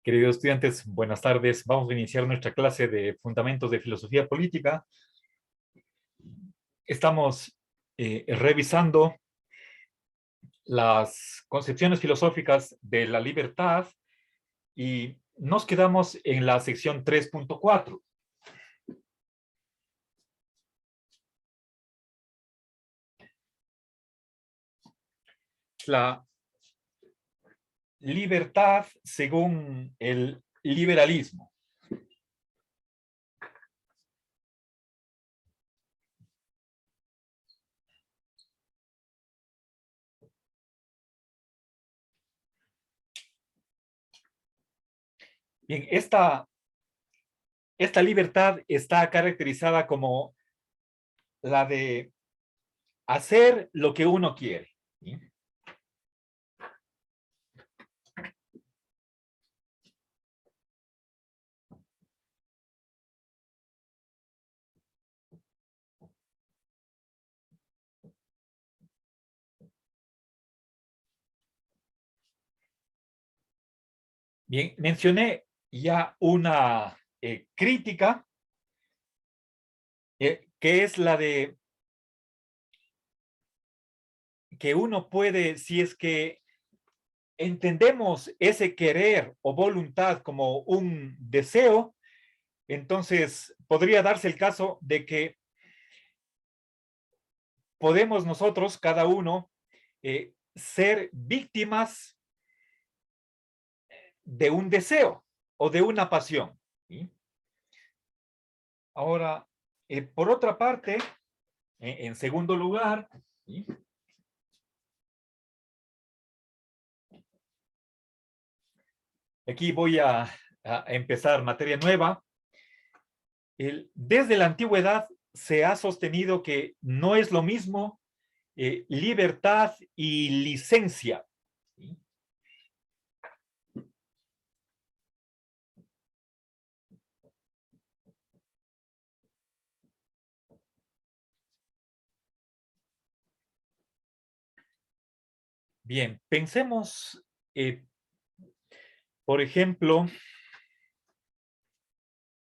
Queridos estudiantes, buenas tardes. Vamos a iniciar nuestra clase de Fundamentos de Filosofía Política. Estamos revisando las concepciones filosóficas de la libertad y nos quedamos en la sección 3.4. La libertad según el liberalismo. Bien, esta libertad está caracterizada como la de hacer lo que uno quiere, ¿sí? Bien, mencioné ya una crítica que es la de que uno puede, si es que entendemos ese querer o voluntad como un deseo, entonces podría darse el caso de que podemos nosotros, cada uno, ser víctimas de un deseo o de una pasión, ¿sí? Ahora, por otra parte, en segundo lugar, ¿sí? Aquí voy a empezar materia nueva. Desde la antigüedad se ha sostenido que no es lo mismo libertad y licencia, ¿sí? Bien, pensemos, por ejemplo,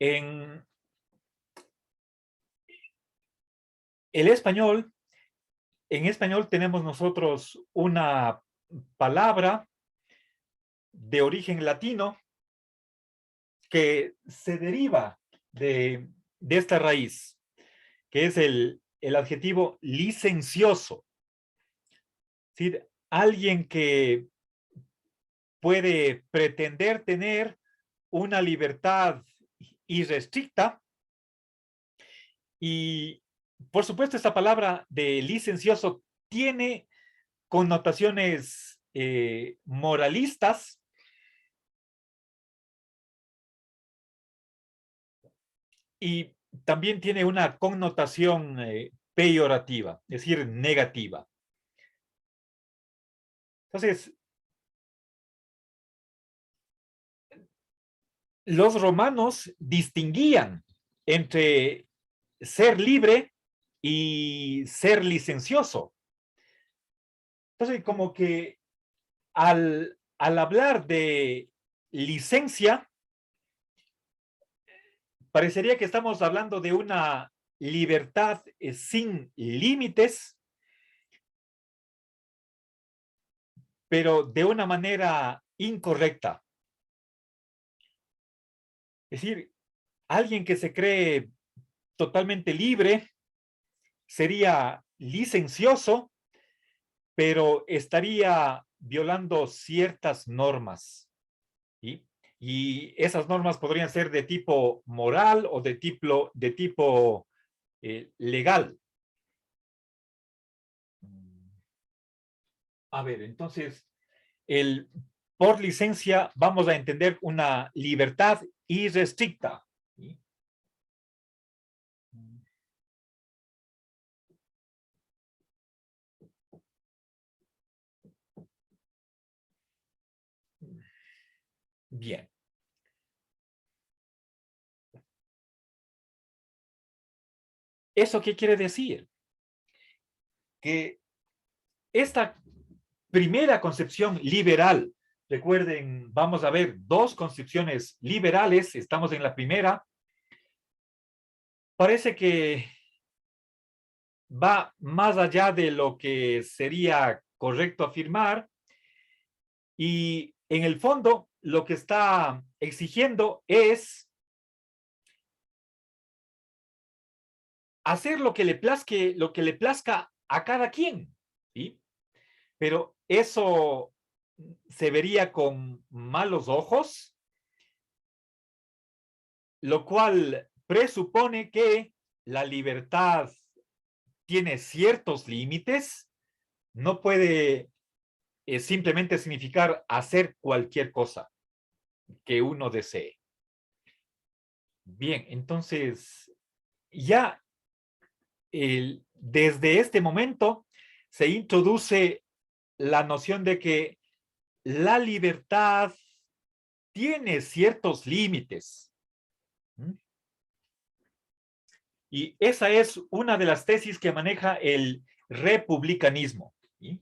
en el español. En español tenemos nosotros una palabra de origen latino que se deriva de esta raíz, que es el adjetivo licencioso. ¿Sí? Alguien que puede pretender tener una libertad irrestricta y, por supuesto, esta palabra de licencioso tiene connotaciones moralistas y también tiene una connotación peyorativa, es decir, negativa. Entonces, los romanos distinguían entre ser libre y ser licencioso. Entonces, como que al hablar de licencia, parecería que estamos hablando de una libertad sin límites, pero de una manera incorrecta. Es decir, alguien que se cree totalmente libre sería licencioso, pero estaría violando ciertas normas, ¿sí? Y esas normas podrían ser de tipo moral o de tipo legal. A ver, entonces, por licencia vamos a entender una libertad irrestricta, ¿sí? Bien. ¿Eso qué quiere decir? Que esta primera concepción liberal Recuerden, vamos a ver dos concepciones liberales. Estamos en la primera. Parece que va más allá de lo que sería correcto afirmar y en el fondo lo que está exigiendo es hacer lo que le plazca a cada quien, ¿sí? Pero eso se vería con malos ojos, lo cual presupone que la libertad tiene ciertos límites, no puede simplemente significar hacer cualquier cosa que uno desee. Bien, entonces ya desde este momento se introduce la noción de que la libertad tiene ciertos límites. ¿Mm? Y esa es una de las tesis que maneja el republicanismo. ¿Sí?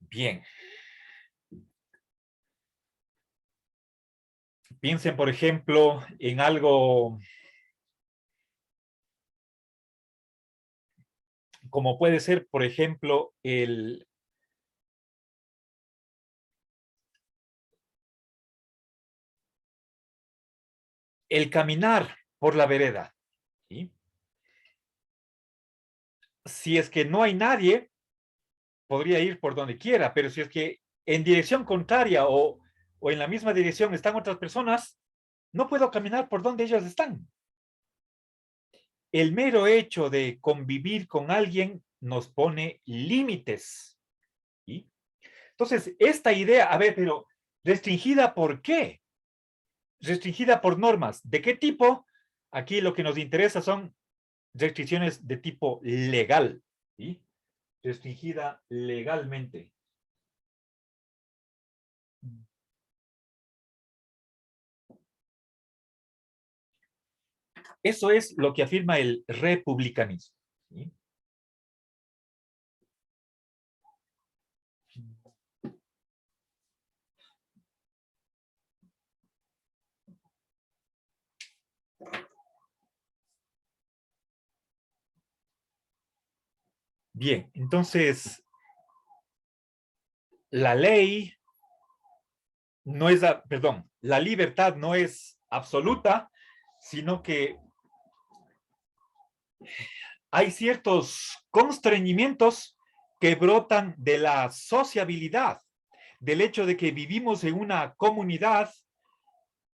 Bien. Piensen, por ejemplo, en algo como puede ser, por ejemplo, el caminar por la vereda. ¿Sí? Si es que no hay nadie, podría ir por donde quiera, pero si es que en dirección contraria o en la misma dirección están otras personas, no puedo caminar por donde ellas están. El mero hecho de convivir con alguien nos pone límites. ¿Sí? Entonces, esta idea, a ver, pero restringida ¿por qué? Restringida por normas. ¿De qué tipo? Aquí lo que nos interesa son restricciones de tipo legal. ¿Sí? Restringida legalmente. Eso es lo que afirma el republicanismo. ¿Sí? Bien, entonces la ley no es, perdón, la libertad no es absoluta, sino que hay ciertos constreñimientos que brotan de la sociabilidad, del hecho de que vivimos en una comunidad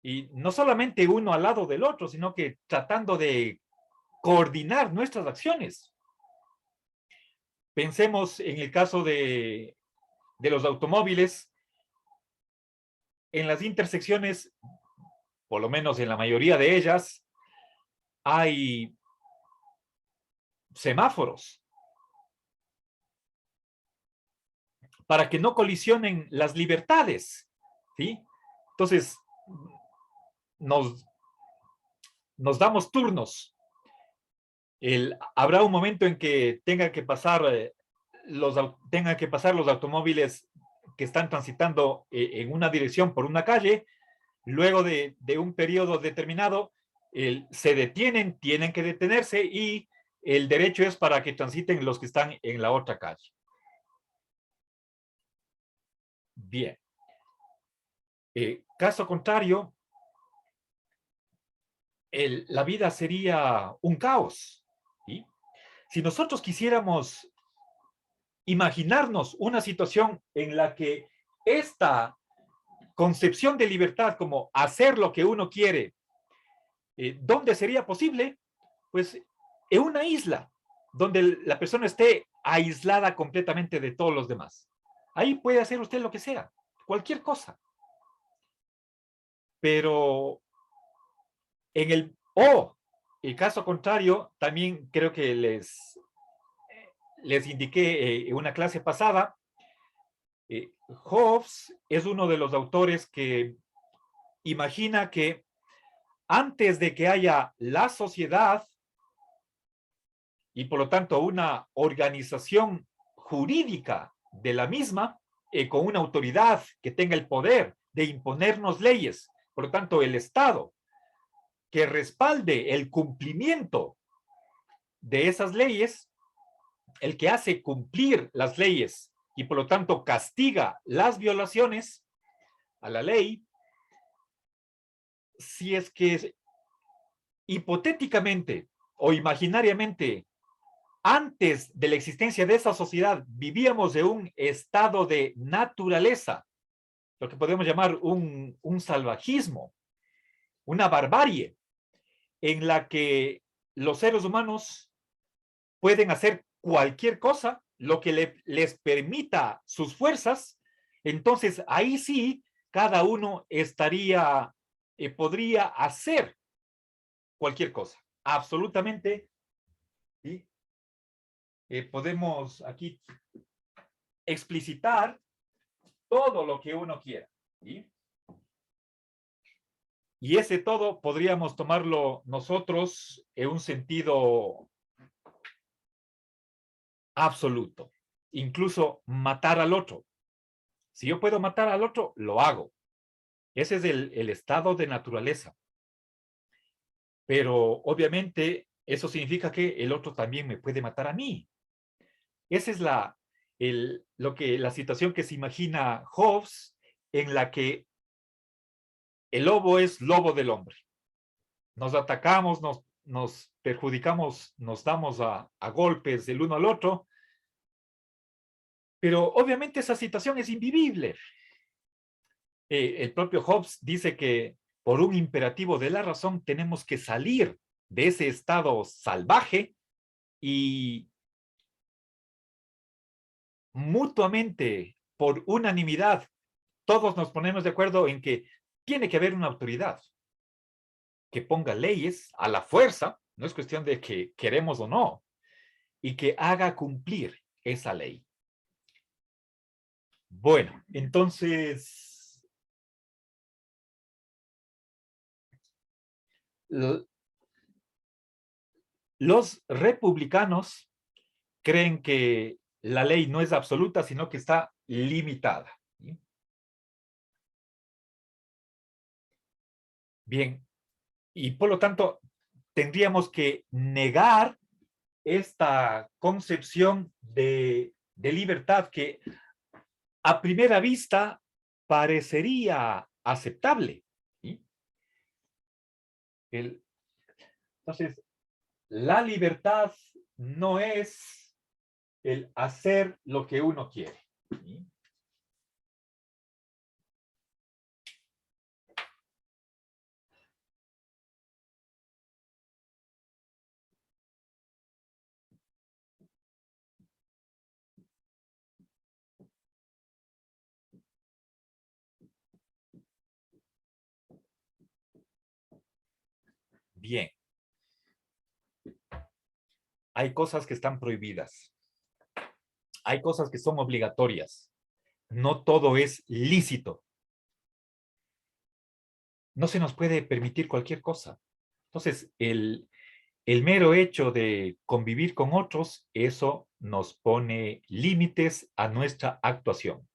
y no solamente uno al lado del otro, sino que tratando de coordinar nuestras acciones. Pensemos en el caso de los automóviles, en las intersecciones, por lo menos en la mayoría de ellas, hay semáforos para que no colisionen las libertades, ¿sí? Entonces, nos, nos damos turnos. Habrá un momento en que tengan que pasar los automóviles que están transitando en una dirección por una calle, luego de un periodo determinado, se detienen, tienen que detenerse y el derecho es para que transiten los que están en la otra calle. Bien. Caso contrario, la vida sería un caos. ¿Sí? Si nosotros quisiéramos imaginarnos una situación en la que esta concepción de libertad como hacer lo que uno quiere, ¿dónde sería posible? Pues en una isla donde la persona esté aislada completamente de todos los demás. Ahí puede hacer usted lo que sea, cualquier cosa. Pero en el caso contrario, también creo que les indiqué en una clase pasada, Hobbes es uno de los autores que imagina que antes de que haya la sociedad y por lo tanto una organización jurídica de la misma, con una autoridad que tenga el poder de imponernos leyes, por lo tanto el Estado, que respalde el cumplimiento de esas leyes, el que hace cumplir las leyes y por lo tanto castiga las violaciones a la ley, si es que hipotéticamente o imaginariamente antes de la existencia de esa sociedad vivíamos de un estado de naturaleza, lo que podemos llamar un salvajismo, una barbarie, en la que los seres humanos pueden hacer cualquier cosa, lo que les permita sus fuerzas, entonces ahí sí, cada uno estaría, podría hacer cualquier cosa, absolutamente, ¿sí? Podemos aquí explicitar todo lo que uno quiera, ¿sí? Y ese todo podríamos tomarlo nosotros en un sentido absoluto, incluso matar al otro. Si yo puedo matar al otro, lo hago. Ese es el estado de naturaleza. Pero obviamente eso significa que el otro también me puede matar a mí. Esa es la situación que se imagina Hobbes, en la que el lobo es lobo del hombre. Nos atacamos, nos perjudicamos, nos damos a golpes del uno al otro, pero obviamente esa situación es invivible. El propio Hobbes dice que por un imperativo de la razón tenemos que salir de ese estado salvaje y mutuamente, por unanimidad, todos nos ponemos de acuerdo en que tiene que haber una autoridad que ponga leyes a la fuerza, no es cuestión de que queremos o no, y que haga cumplir esa ley. Bueno, entonces, los republicanos creen que la ley no es absoluta, sino que está limitada. ¿Sí? Bien, y por lo tanto, tendríamos que negar esta concepción de libertad que a primera vista parecería aceptable. ¿Sí? Entonces, la libertad no es el hacer lo que uno quiere. ¿Sí? Bien, hay cosas que están prohibidas, hay cosas que son obligatorias, no todo es lícito, no se nos puede permitir cualquier cosa. Entonces, el mero hecho de convivir con otros, eso nos pone límites a nuestra actuación,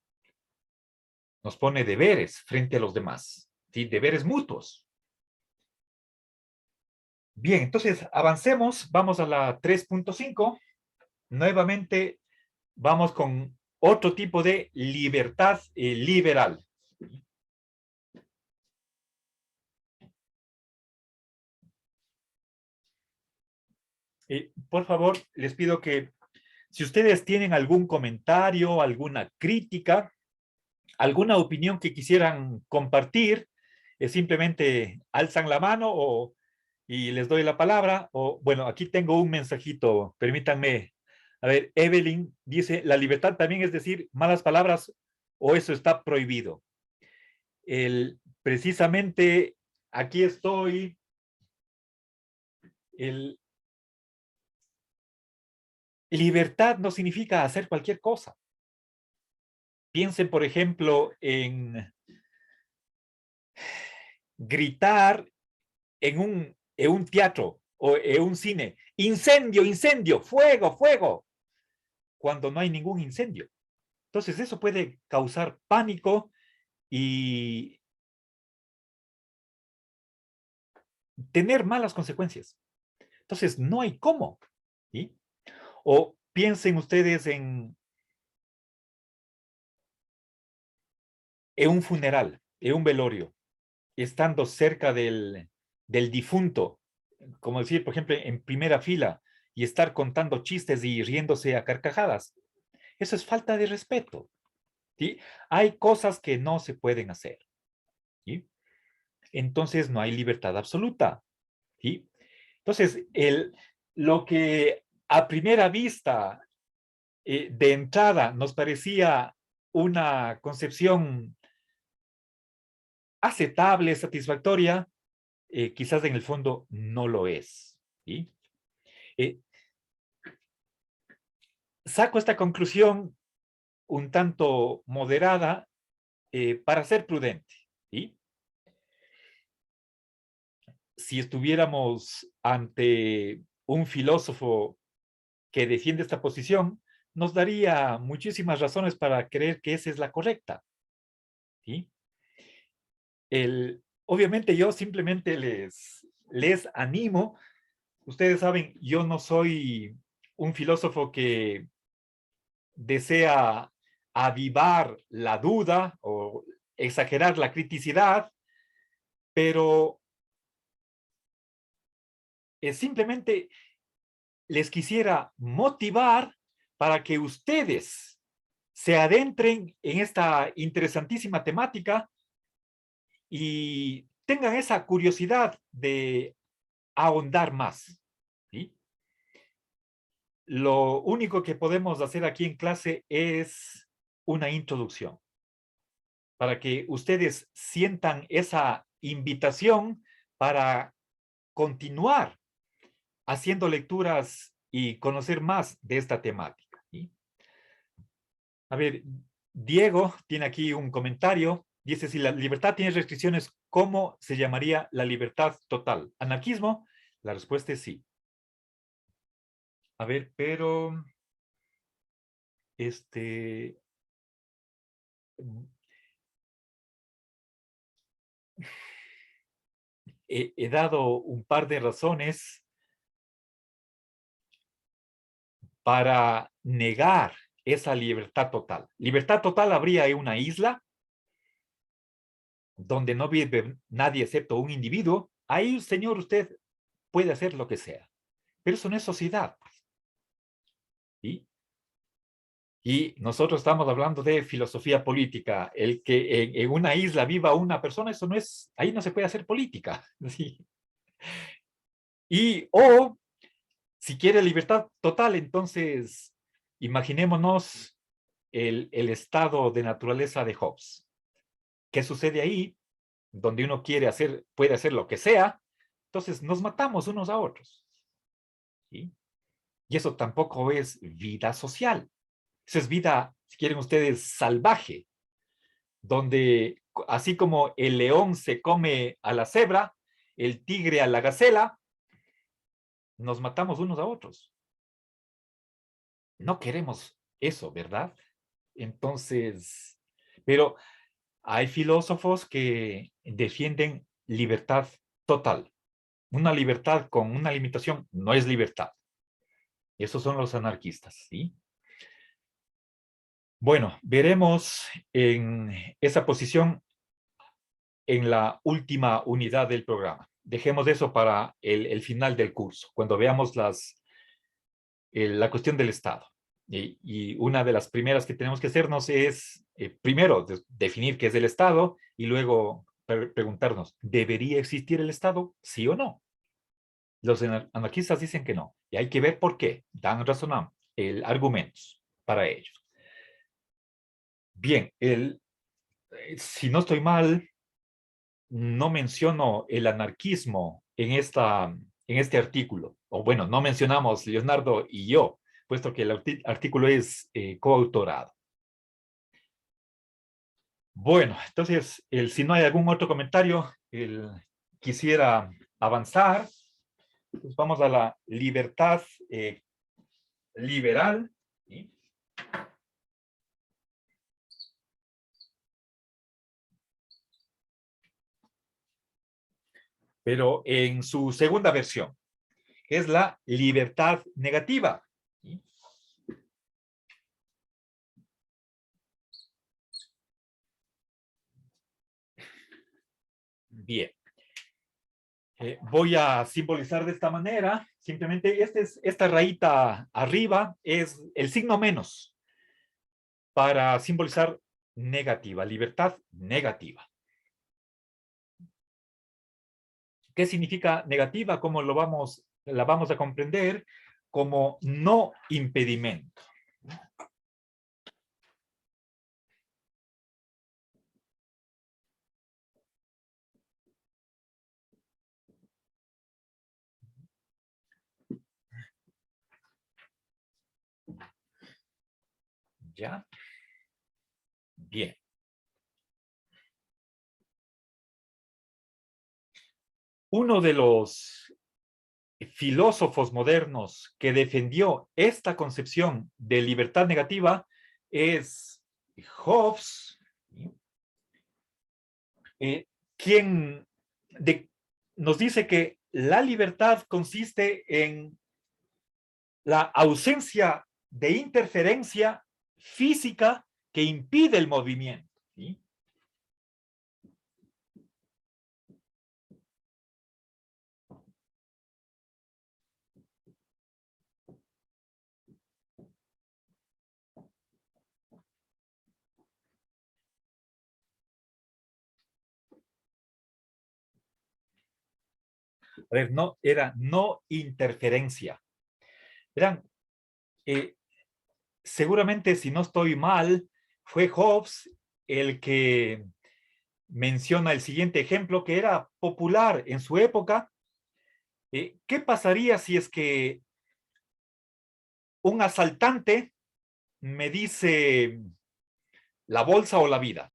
nos pone deberes frente a los demás, ¿sí? Deberes mutuos. Bien, entonces avancemos, vamos a la 3.5. Nuevamente vamos con otro tipo de libertad liberal. Por favor, les pido que si ustedes tienen algún comentario, alguna crítica, alguna opinión que quisieran compartir, simplemente alzan la mano y les doy la palabra. O bueno, aquí tengo un mensajito, permítanme. A ver, Evelyn dice, la libertad también es decir malas palabras o eso está prohibido. Precisamente aquí estoy. El, libertad no significa hacer cualquier cosa. Piensen, por ejemplo, en gritar en un teatro o en un cine, incendio, incendio, fuego, fuego, cuando no hay ningún incendio. Entonces eso puede causar pánico y tener malas consecuencias. Entonces no hay cómo. ¿Sí? O piensen ustedes en un funeral, en un velorio, estando cerca del difunto, como decir, por ejemplo, en primera fila, y estar contando chistes y riéndose a carcajadas. Eso es falta de respeto. ¿Sí? Hay cosas que no se pueden hacer. ¿Sí? Entonces no hay libertad absoluta. ¿Sí? Entonces, lo que a primera vista, de entrada, nos parecía una concepción aceptable, satisfactoria, quizás en el fondo no lo es. ¿Sí? Eh, Saco esta conclusión un tanto moderada, para ser prudente. ¿Sí? Si estuviéramos ante un filósofo que defiende esta posición, nos daría muchísimas razones para creer que esa es la correcta. ¿Sí? Obviamente yo simplemente les animo. Ustedes saben, yo no soy un filósofo que desea avivar la duda o exagerar la criticidad, pero simplemente les quisiera motivar para que ustedes se adentren en esta interesantísima temática y tengan esa curiosidad de ahondar más. ¿Sí? Lo único que podemos hacer aquí en clase es una introducción para que ustedes sientan esa invitación para continuar haciendo lecturas y conocer más de esta temática. ¿Sí? A ver, Diego tiene aquí un comentario. Dice, si la libertad tiene restricciones, ¿cómo se llamaría la libertad total? ¿Anarquismo? La respuesta es sí. A ver, pero este, he dado un par de razones para negar esa libertad total. Libertad total habría en una isla donde no vive nadie excepto un individuo. Ahí, señor, usted puede hacer lo que sea. Pero eso no es sociedad. ¿Sí? Y nosotros estamos hablando de filosofía política. El que en una isla viva una persona, eso no es, ahí no se puede hacer política. ¿Sí? Y, o, si quiere libertad total, entonces, imaginémonos el estado de naturaleza de Hobbes. ¿Qué sucede ahí? Donde uno quiere hacer, puede hacer lo que sea, entonces nos matamos unos a otros. ¿Sí? Y eso tampoco es vida social. Eso es vida, si quieren ustedes, salvaje, donde así como el león se come a la cebra, el tigre a la gacela, nos matamos unos a otros. No queremos eso, ¿verdad? Entonces, pero hay filósofos que defienden libertad total. Una libertad con una limitación no es libertad. Esos son los anarquistas, ¿sí? Bueno, veremos en esa posición en la última unidad del programa. Dejemos eso para el final del curso, cuando veamos la cuestión del Estado. Y una de las primeras que tenemos que hacernos es, primero, definir qué es el Estado y luego preguntarnos, ¿debería existir el Estado? ¿Sí o no? Los anarquistas dicen que no. Y hay que ver por qué. Dan argumentos para ellos. Bien, si no estoy mal, no menciono el anarquismo en este artículo. O bueno, no mencionamos Leonardo y yo, puesto que el artículo es coautorado. Bueno, entonces, si no hay algún otro comentario, quisiera avanzar. Pues vamos a la libertad liberal. ¿Sí? Pero en su segunda versión, que es la libertad negativa. ¿Sí? Bien. Voy a simbolizar de esta manera. Simplemente esta rayita arriba es el signo menos para simbolizar negativa, libertad negativa. ¿Qué significa negativa? ¿Cómo la vamos a comprender? Como no impedimento. ¿Ya? Bien. Uno de los filósofos modernos que defendió esta concepción de libertad negativa es Hobbes, quien nos dice que la libertad consiste en la ausencia de interferencia física que impide el movimiento. ¿Sí? A ver, no, era no interferencia. Verán, eh, seguramente si no estoy mal, fue Hobbes el que menciona el siguiente ejemplo que era popular en su época. ¿Qué pasaría si es que un asaltante me dice la bolsa o la vida?